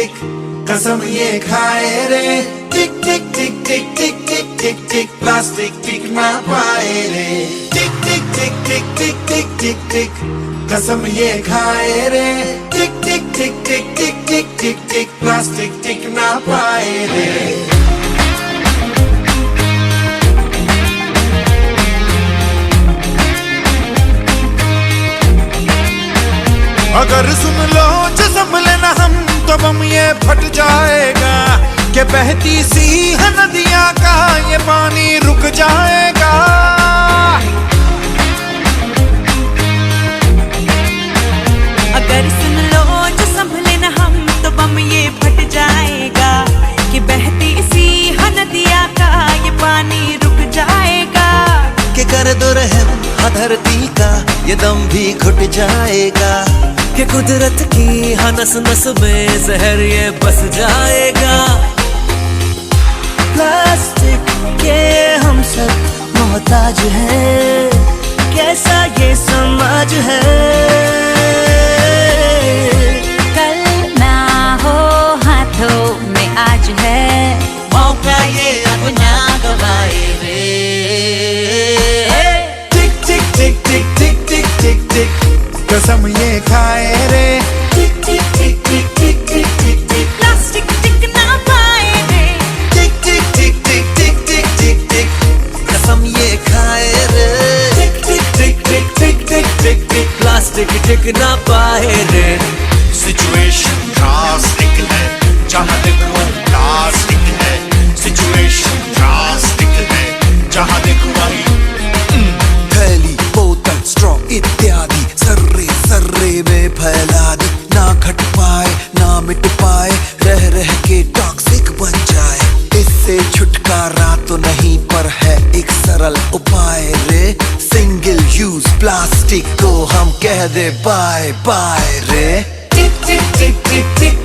टिक कसम ये खाए रे। टिक टिक टिक टिक टिक टिक टिक टिक प्लास्टिक टिक ना पाए रे। टिक टिक टिक टिक टिक टिक टिक टिक कसम ये खाए रे। टिक टिक टिक टिक टिक टिक टिक टिक प्लास्टिक टिक ना पाए रे। अगर सुन लो जो संभले ना हम तो बम ये फट जाएगा कि बहती सी है नदियां का ये पानी रुक जाएगा। अगर सुन लो जो संभले ना हम तो बम ये फट जाएगा कि बहती सी है नदियां का ये पानी रुक जाएगा। कि कर दो रहम धरती का ये दम भी घुट जाएगा कि कुदरत की नस नस में जहर ये बस जाएगा। प्लास्टिक के हम सब मोहताज हैं, कैसा ये समाज है। कल ना हो हाथों में आज है, मौका ये अपना गवाए रे। टिक टिक टिक टिक टिक टिक टिक टिक कसम ये खाए रे। टिक टिक टिक टिक टिक टिक टिक टिक प्लास्टिक टिक ना पाए रे। टिक टिक टिक टिक टिक टिक टिक टिक कसम ये खाए रे। टिक टिक टिक टिक टिक टिक टिक टिक प्लास्टिक टिक ना पाए रे। सिचुएशन ड्रास्टिक है जहाँ देखो प्लास्टिक है। सिचुएशन ड्रास्टिक है जहाँ देखो वही थैली बोतल स्ट्रॉ इत्यादि सर्रे सर्रे में फैला दी। ना घट पाए ना मिट पाए रह रह के टॉक्सिक बन जाए। इससे छुटकारा तो नहीं पर है एक सरल उपाय रे। सिंगल यूज प्लास्टिक को हम कह दे बाय बाय रे। टिक टिक टिक टिक टिक